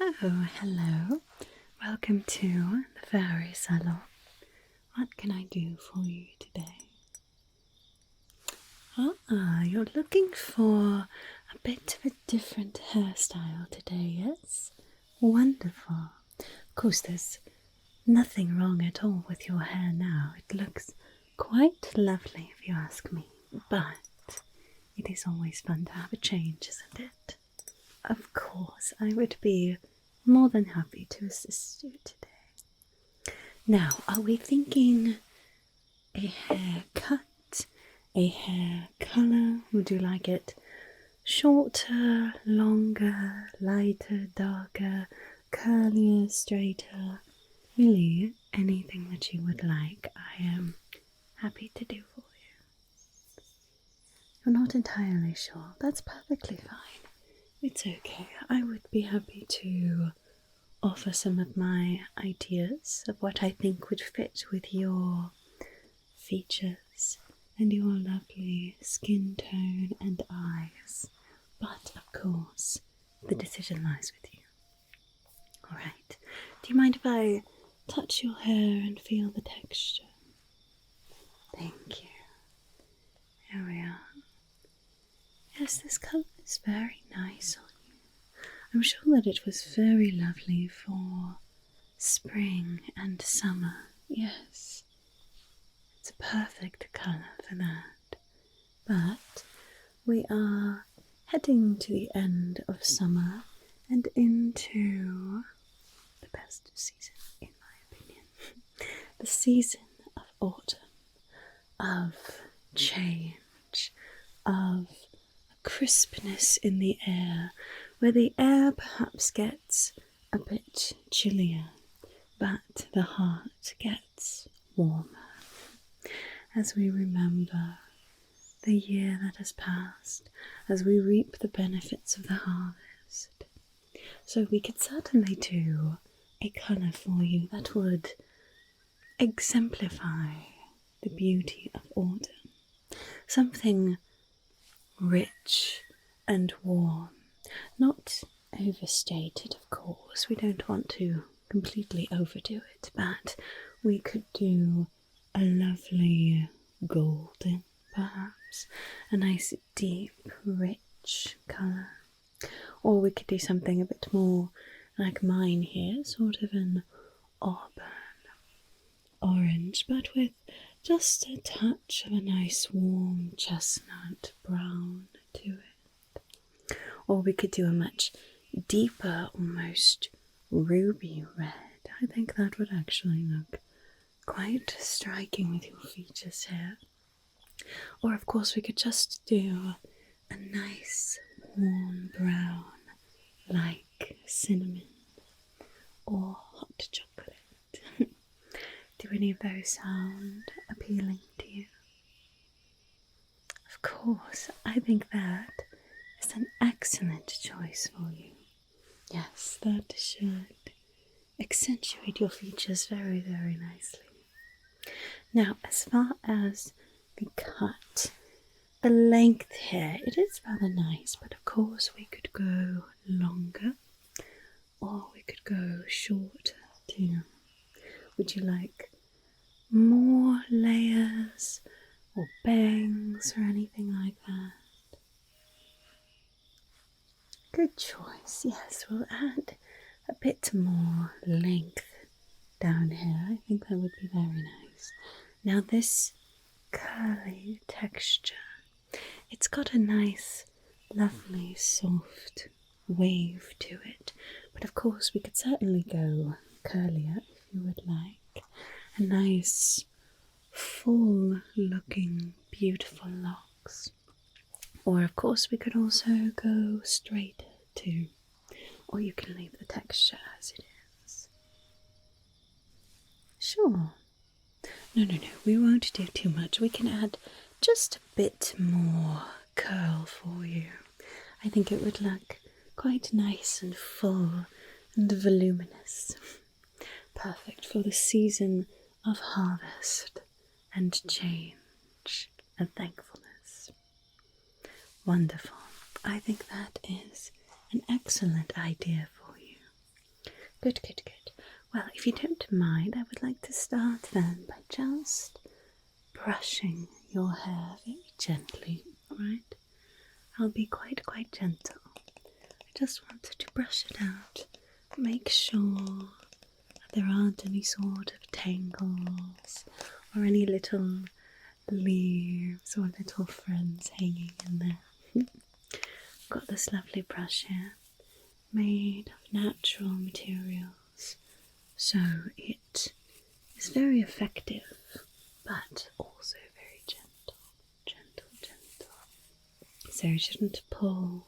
Oh, hello. Welcome to the Fairy Salon. What can I do for you today? You're looking for a bit of a different hairstyle today, yes? Wonderful. Of course, there's nothing wrong at all with your hair now. It looks quite lovely if you ask me, but it is always fun to have a change, isn't it? Of course, I would be more than happy to assist you today. Now, are we thinking a haircut, a hair colour? Would you like it shorter, longer, lighter, darker, curlier, straighter? Really, anything that you would like, I am happy to do for you. You're not entirely sure. That's perfectly fine. It's okay. I would be happy to offer some of my ideas of what I think would fit with your features and your lovely skin tone and eyes. But of course, the decision lies with you. Alright, do you mind if I touch your hair and feel the texture? Thank you. Here we are. Yes, this colour is very nice on you. I'm sure that it was very lovely for spring and summer. Yes, it's a perfect colour for that. But we are heading to the end of summer and into the best season, in my opinion. The season of autumn, of change, of crispness in the air, where the air perhaps gets a bit chillier, but the heart gets warmer as we remember the year that has passed, as we reap the benefits of the harvest. So we could certainly do a colour for you that would exemplify the beauty of autumn. Something rich and warm, not overstated, of course. We don't want to completely overdo it, but we could do a lovely golden, perhaps, a nice deep, rich colour. Or we could do something a bit more like mine here, sort of an auburn orange, but with just a touch of a nice warm chestnut brown to it. Or we could do a much deeper, almost ruby red. I think that would actually look quite striking with your features here. Or of course we could just do a nice warm brown like cinnamon or hot chocolate. Do any of those sound appealing to you? Of course, I think that is an excellent choice for you. Yes, that should accentuate your features very, very nicely. Now, as far as the cut, the length here, it is rather nice, but of course we could go longer or we could go shorter too. Would you like more layers or bangs or anything like that? Good choice. Yes, we'll add a bit more length down here. I think that would be very nice. Now this curly texture, it's got a nice, lovely, soft wave to it. But of course we could certainly go curlier if you would like. A nice, full-looking, beautiful locks. Or of course we could also go straighter too. Or you can leave the texture as it is. Sure. No, we won't do too much. We can add just a bit more curl for you. I think it would look quite nice and full and voluminous. Perfect for the season of harvest and change and thankfulness. Wonderful. I think that is an excellent idea for you. Good, good, good. Well, if you don't mind, I would like to start then by just brushing your hair very gently, alright? I'll be quite gentle. I just wanted to brush it out, make sure that there aren't any sort of tangles or any little leaves or little friends hanging in there. Got this lovely brush here, made of natural materials, so it is very effective, but also very gentle. So it shouldn't pull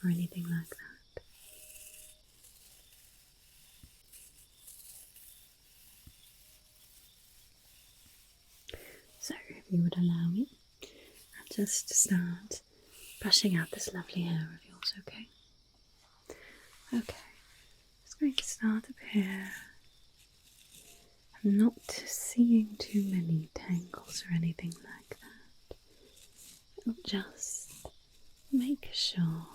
or anything like that. So if you would allow me, I'll just start brushing out this lovely hair of yours, okay? Okay, just going to start up here. I'm not seeing too many tangles or anything like that. I'll just make sure.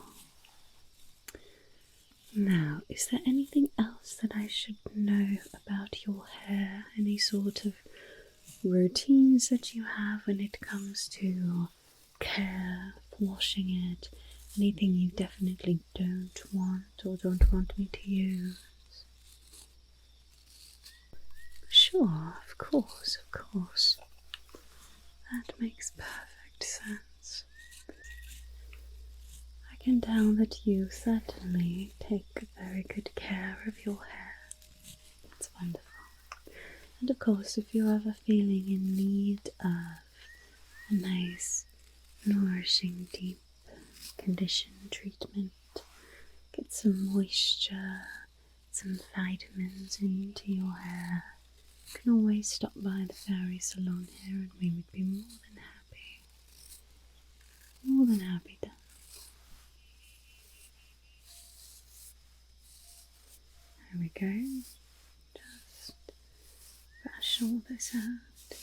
Now, is there anything else that I should know about your hair? Any sort of routines that you have when it comes to care, washing it? Anything you definitely don't want or don't want me to use? Sure, of course. That makes perfect sense. I can tell that you certainly take very good care of your hair. That's wonderful. And of course, if you're ever feeling in need of a nice, nourishing, deep condition treatment, get some moisture, some vitamins into your hair, you can always stop by the fairy salon here and we would be more than happy to. There we go. Just brush all this out.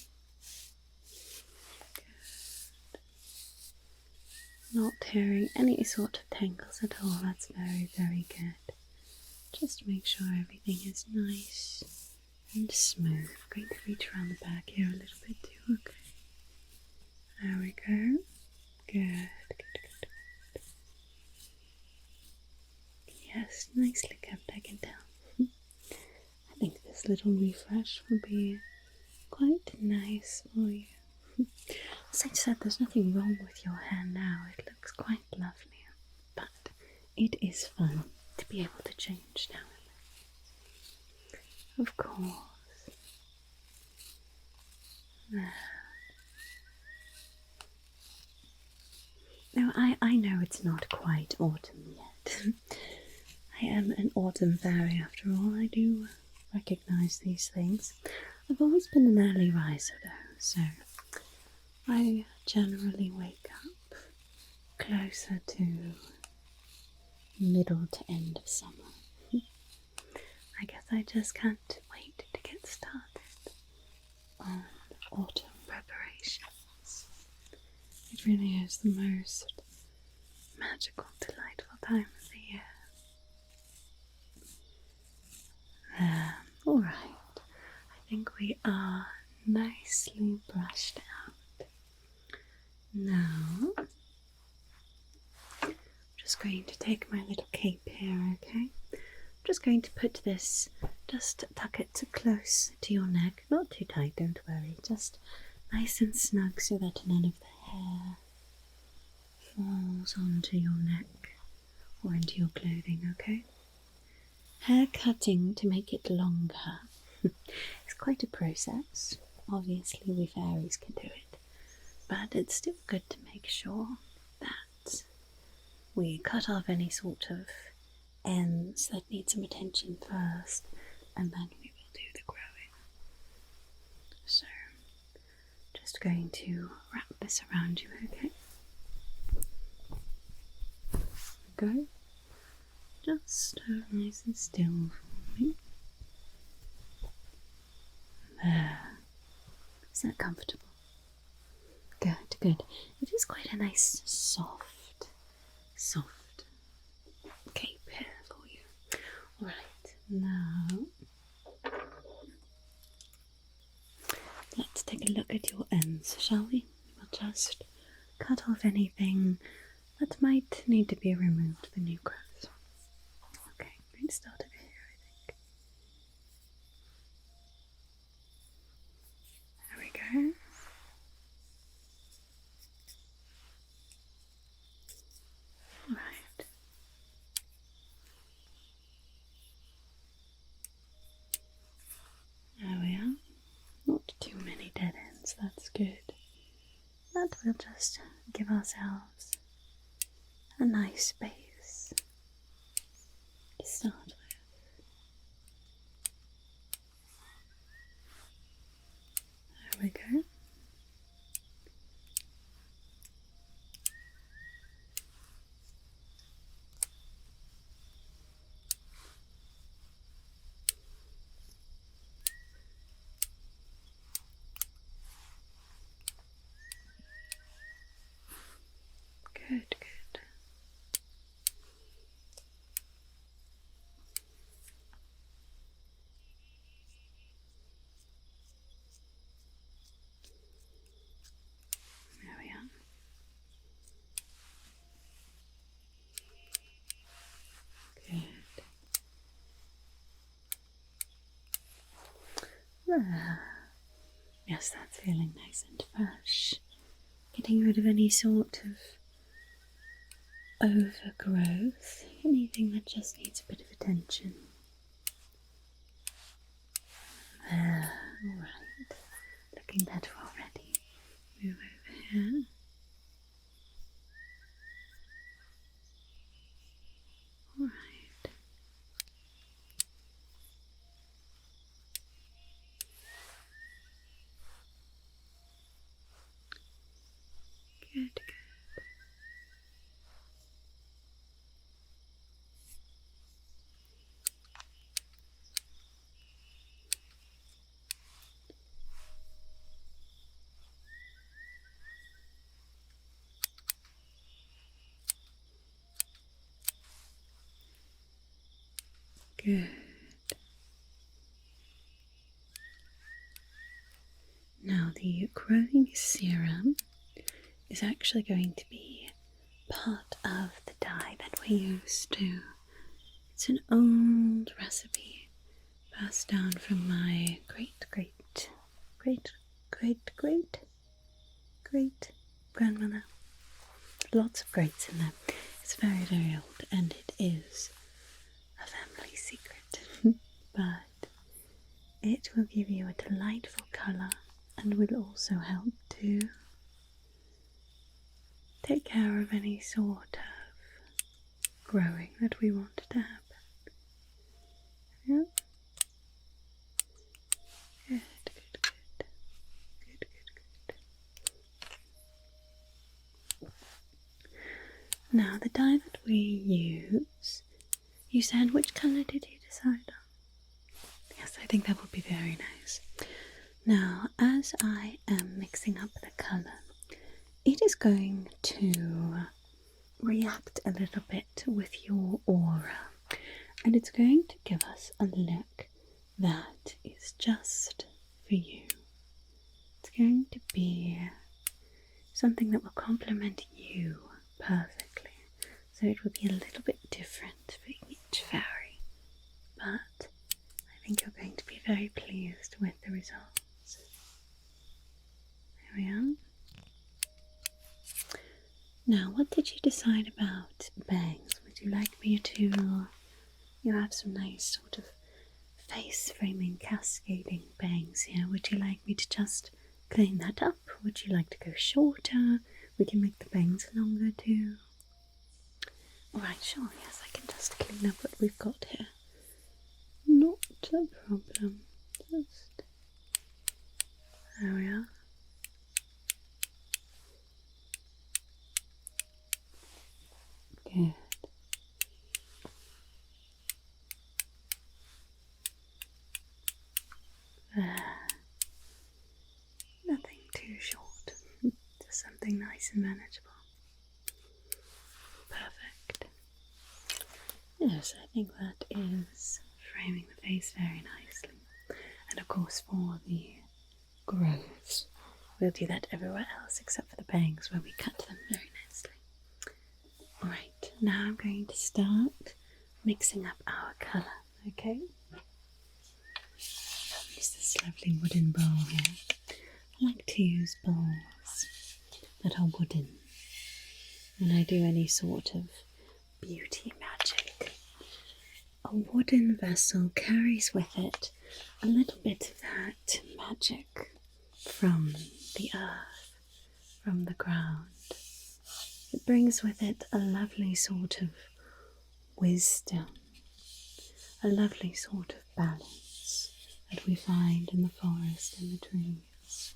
Good. Not hearing any sort of tangles at all. That's very good. Just make sure everything is nice and smooth. I'm going to reach around the back here a little bit too. Okay. There we go. Good. Yes, nicely kept, I can tell. I think this little refresh will be quite nice for you. As I said, there's nothing wrong with your hair now. It looks quite lovely. But it is fun to be able to change now and then. Of course. Now, I know it's not quite autumn yet. I am an autumn fairy after all. I do recognise these things. I've always been an early riser though, so I generally wake up closer to middle to end of summer. I guess I just can't wait to get started on autumn preparations. It really is the most magical, delightful time of the year. Alright, I think we are nicely brushed out. Now, I'm just going to take my little cape here, okay? I'm just going to put this, just tuck it close to your neck. Not too tight, don't worry. Just nice and snug so that none of the hair falls onto your neck or into your clothing, okay? Hair cutting to make it longer is quite a process. Obviously we fairies can do it, but it's still good to make sure that we cut off any sort of ends that need some attention first, and then we will do the growing. So, just going to wrap this around you, okay? Go. Just nice and still for me. There. Is that comfortable? Good. It is quite a nice, soft cape here for you. Alright, Now, let's take a look at your ends, shall we? We'll just cut off anything that might need to be removed for new growth. Okay, let's start over here, I think. There we go. Right. There we are. Not too many dead ends, that's good. And we'll just give ourselves a nice space to start with. There we go. Good, good. There we are. Good. There. Yes, that's feeling nice and fresh. Getting rid of any sort of overgrowth, anything that just needs a bit of attention. There, alright. Looking better already. Move over here. Alright. Good, good. Good. Now the growing serum is actually going to be part of the dye that we use to. It's an old recipe passed down from my great grandmother. Lots of greats in there. It's very, very old, and it is a family secret. But it will give you a delightful colour and will also help to take care of any sort of growing that we want to happen. Yeah? Good, good, good. Good, good, good. Now, the dye that we use, you said, which colour did you decide on? Yes, I think that would be very nice. Now, as I am mixing up the colour, it is going to react a little bit with your aura, and it's going to give us a look that is just for you. It's going to be something that will complement you perfectly, so it will be a little bit different for each fairy, but I think you're going to be very pleased with the results. There we are. Now, what did you decide about bangs? Would you like me to... You have some nice sort of face framing cascading bangs here. Would you like me to just clean that up? Would you like to go shorter? We can make the bangs longer too. Alright, sure, yes, I can just clean up what we've got here. Not a problem. Just... There we are. Good. There. Nothing too short. Just something nice and manageable. Perfect. Yes, I think that is framing the face very nicely. And of course for the grooves, we'll do that everywhere else except for the bangs where we cut them very nicely. Alright, now I'm going to start mixing up our colour, okay? Use this lovely wooden bowl here. I like to use bowls that are wooden when I do any sort of beauty magic. A wooden vessel carries with it a little bit of that magic from the earth, from the ground. It brings with it a lovely sort of wisdom, a lovely sort of balance that we find in the forest and the trees.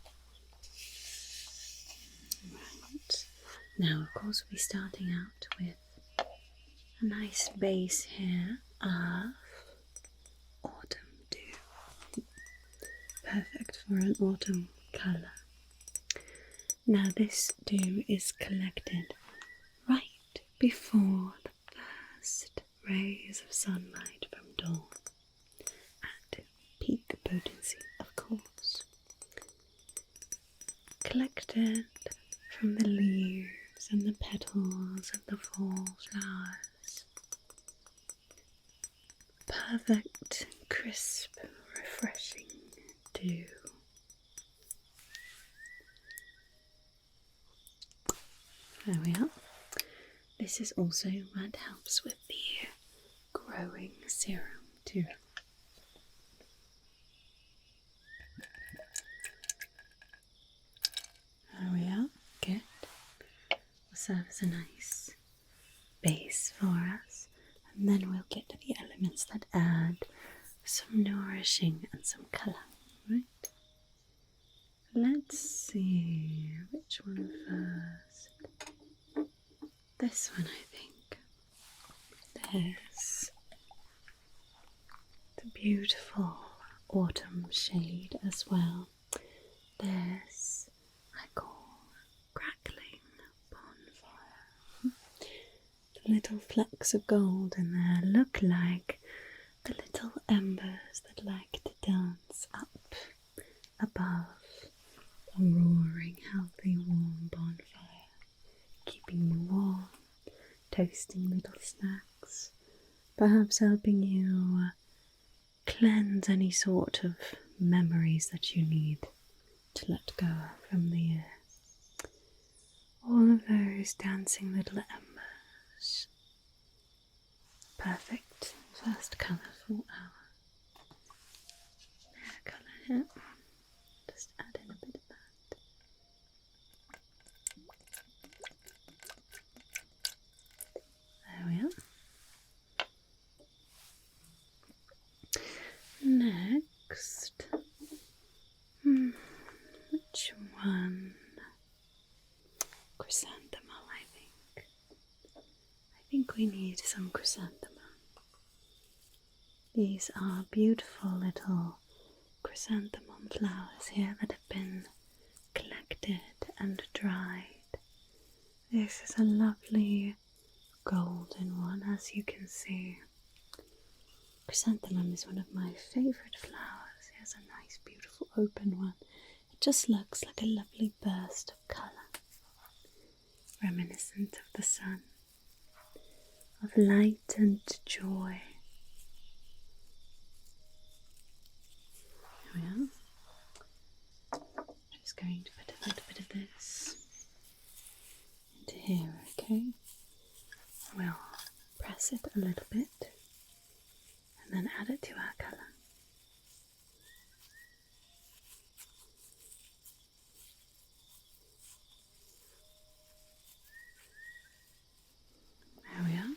Right. Now, of course, we'll be starting out with a nice base here of autumn dew. Perfect for an autumn colour. Now, this dew is collected right before the first rays of sunlight from dawn, at peak potency, of course. Collected from the leaves and the petals of the fall flowers. Perfect, crisp, refreshing dew. There we are. This is also what helps with the growing serum too. There we are. Good. Will serve as a nice base for us, and then we'll get to the elements that add some nourishing and some colour. Right? Let's see which one first. This one, I think. There's the beautiful autumn shade as well. This I call crackling bonfire. The little flecks of gold in there look like the little embers that like to dance up above a roaring, healthy, warm bonfire. Keeping you warm, toasting little snacks, perhaps helping you cleanse any sort of memories that you need to let go from the year. All of those dancing little embers. Perfect first colour for our hair colour here. Just add in a bit of that. There we are. Next, which one? Chrysanthemum, I think. I think we need some chrysanthemum. These are beautiful little chrysanthemum flowers here that have been collected and dried. This is a lovely golden one, as you can see. Chrysanthemum is one of my favourite flowers. Here's a nice, beautiful, open one. It just looks like a lovely burst of colour, reminiscent of the sun, of light and joy. There we are. Just going to put a little bit of this into here, okay? We'll press it a little bit and then add it to our colour. There we are.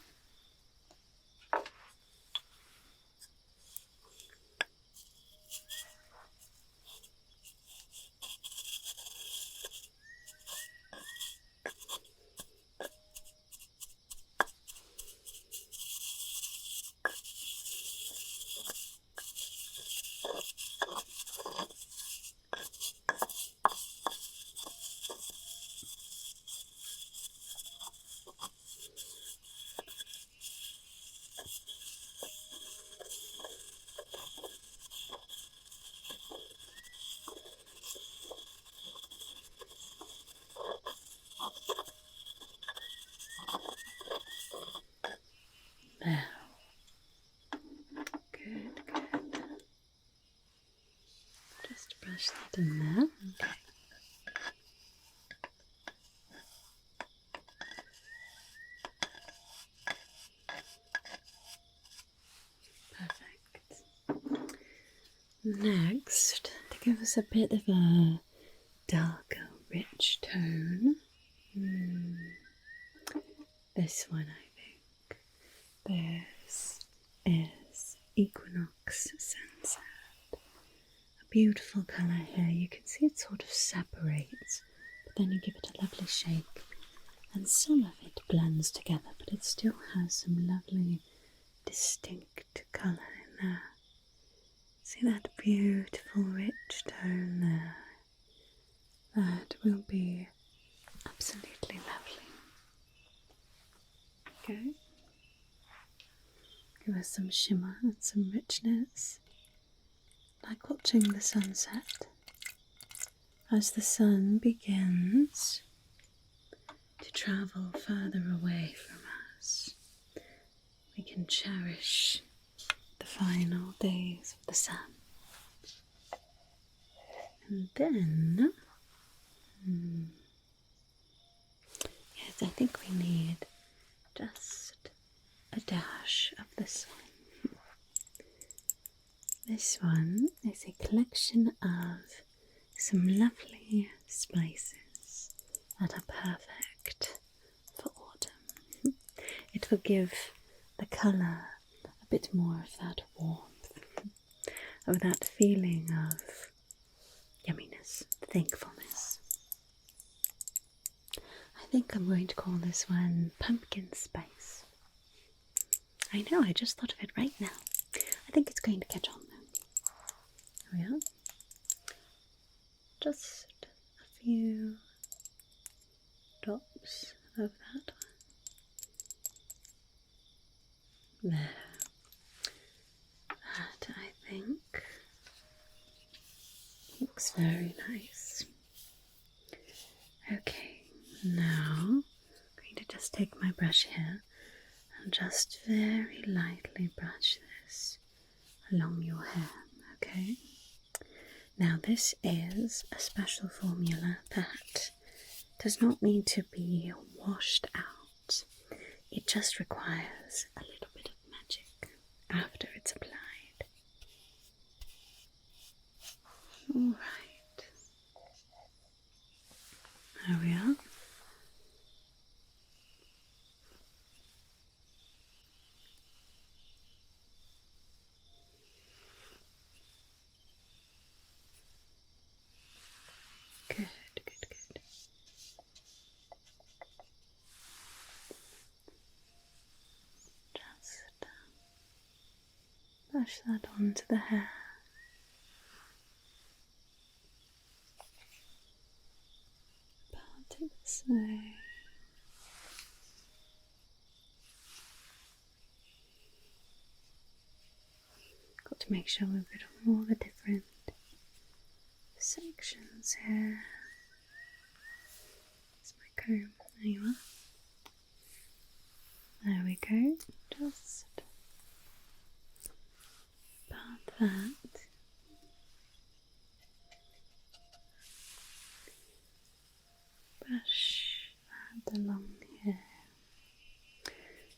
that in there. Okay. Perfect. Next, to give us a bit of a darker, rich tone, this one I think. This is Equinox Sunset. A beautiful colour here. You can see it sort of separates, but then you give it a lovely shake, and some of it blends together, but it still has some lovely, distinct colour in there. See that beautiful, rich tone there? That will be absolutely lovely. Okay. Give us some shimmer and some richness. Like watching the sunset. As the sun begins to travel further away from us, we can cherish the final days of the sun. And then, yes, I think we need just a dash of this one. This one is a collection of some lovely spices that are perfect for autumn. It will give the colour a bit more of that warmth, of that feeling of yumminess, thankfulness. I think I'm going to call this one pumpkin spice. I know, I just thought of it right now. I think it's going to catch on though. There we are. Just a few drops of that one. There. That, I think, looks very nice. Okay, now I'm going to just take my brush here and just very lightly brush this along your hair, okay? Now this is a special formula that does not need to be washed out. It just requires a little bit of magic after it's applied. Alright. There we are. Good, good, good. Just brush that onto the hair. Part it this way. Got to make sure we've got all the different sections here. It's my comb. There you are. There we go. Just part that. Brush that along here.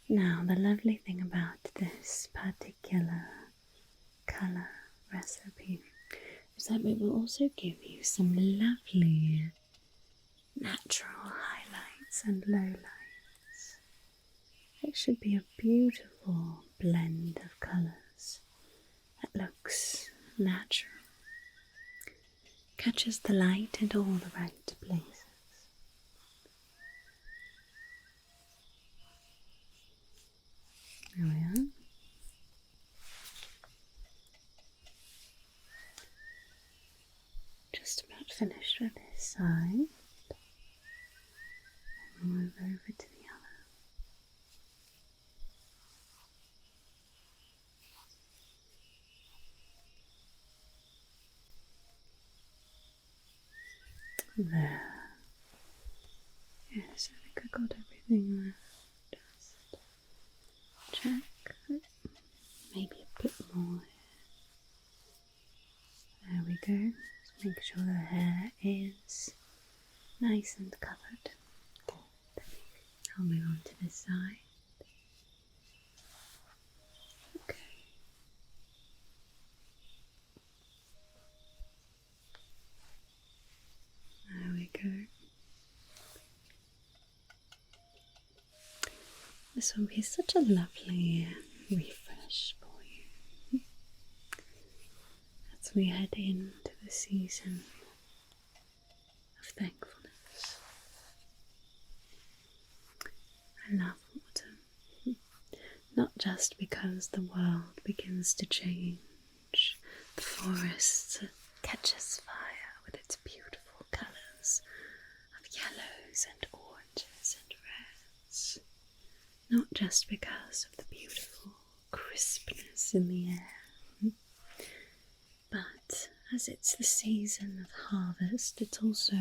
Now, the lovely thing about this particular colour recipe is that it will also give you some lovely natural highlights and lowlights. It should be a beautiful blend of colours that looks natural, catches the light in all the right places. There we are. Just about finished with this side. Move over to the other. There. Yes, I think I got everything left. Just check. Maybe a bit more. There we go. Just make sure nice and covered. Good. I'll move on to this side. Okay. There we go. This will be such a lovely refresh for you as we head into the season of thankfulness. I love autumn, not just because the world begins to change, the forest catches fire with its beautiful colours of yellows and oranges and reds, not just because of the beautiful crispness in the air, but as it's the season of harvest, it's also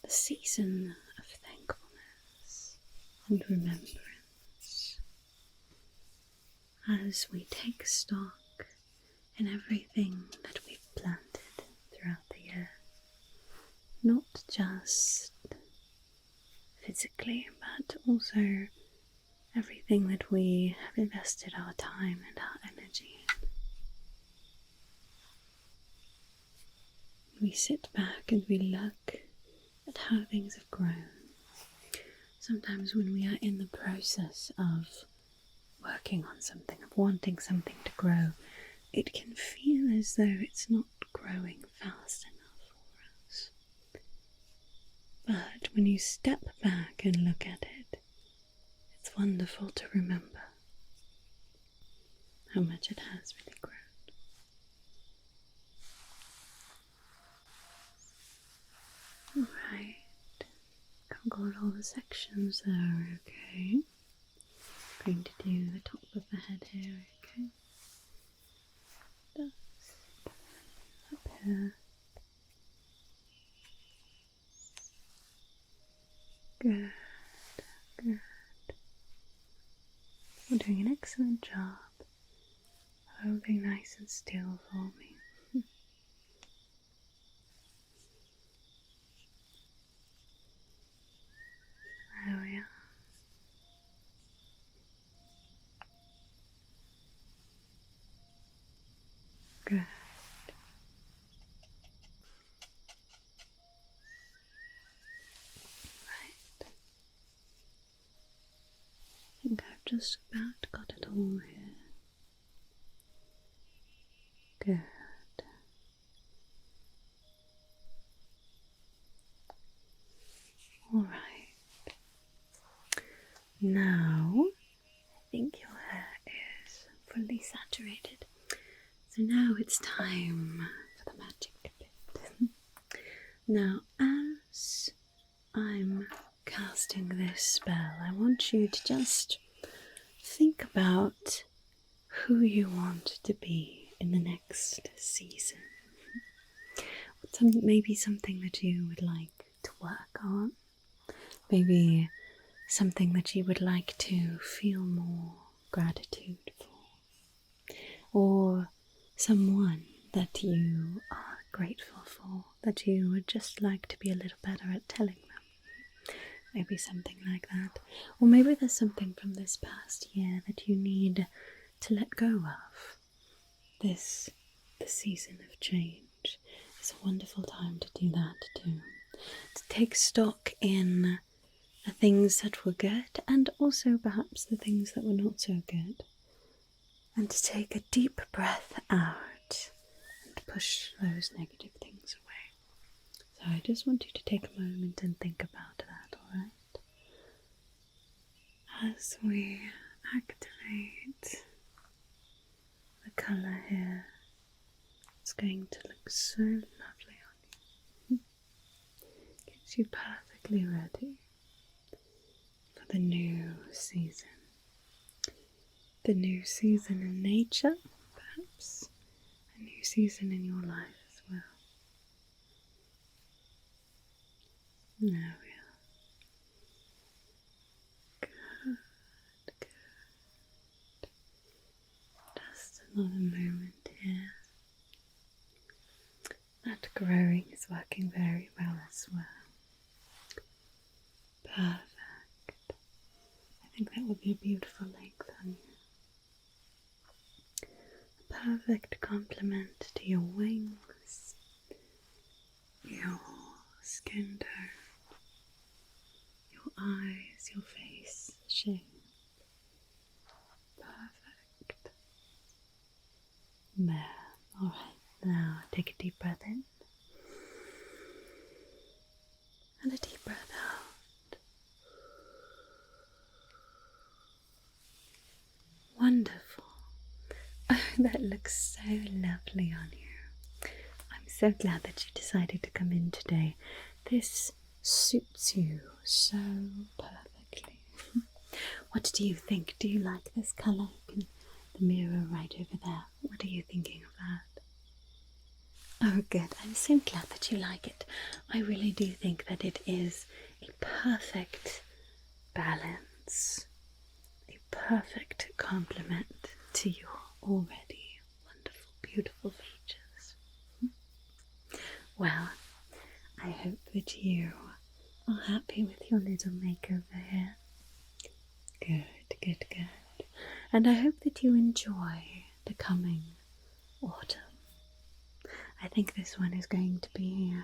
the season of thankfulness and remembrance. As we take stock in everything that we've planted throughout the year, not just physically, but also everything that we have invested our time and our energy in. We sit back and we look at how things have grown. Sometimes when we are in the process of working on something, of wanting something to grow, it can feel as though it's not growing fast enough for us. But when you step back and look at it, it's wonderful to remember how much it has really grown. Alright, I've got all the sections there, okay? I'm going to do the top of the head here, okay? Just up here. Good, good. You're doing an excellent job. Holding nice and still for me. There we are. Good. Right. I think I've just about got it all here. Good. Alright. Now, I think your hair is fully saturated. So now it's time for the magic bit. Now, as I'm casting this spell, I want you to just think about who you want to be in the next season. Maybe something that you would like to work on. Maybe something that you would like to feel more gratitude for. Or someone that you are grateful for, that you would just like to be a little better at telling them. Maybe something like that. Or maybe there's something from this past year that you need to let go of. The season of change is a wonderful time to do that too. To take stock in the things that were good and also perhaps the things that were not so good. And to take a deep breath out and push those negative things away. So I just want you to take a moment and think about that, alright? As we activate the colour here, it's going to look so lovely on you. Gets you perfectly ready for the new season. The new season in nature, perhaps a new season in your life as well. There we are. Good, good. Just another moment here. That growing is working very well as well. think that would be a beautiful length on you. A perfect complement to your wings, your skin tone, your eyes, your face shape. Perfect. There. Alright, now take a deep breath in. And a deep breath out. Wonderful. Oh, that looks so lovely on you. I'm so glad that you decided to come in today. This suits you so perfectly. What do you think? Do you like this colour? The mirror right over there. What are you thinking of that? Oh, good. I'm so glad that you like it. I really do think that it is a perfect balance, a perfect complement to your already wonderful, beautiful features. Well, I hope that you are happy with your little makeover here. Good, good, good. And I hope that you enjoy the coming autumn. I think this one is going to be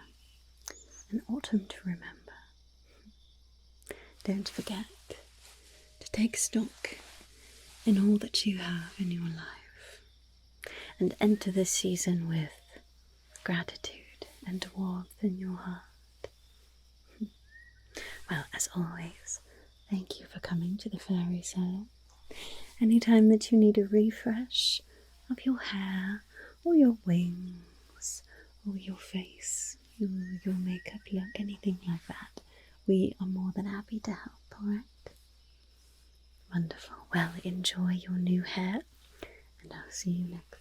an autumn to remember. Don't forget to take stock in all that you have in your life and enter this season with gratitude and warmth in your heart. Well, as always, thank you for coming to the Fairy Salon. Anytime that you need a refresh of your hair or your wings or your face, your makeup look, anything like that, we are more than happy to help, alright? Wonderful. Well, enjoy your new hair, and I'll see you next time.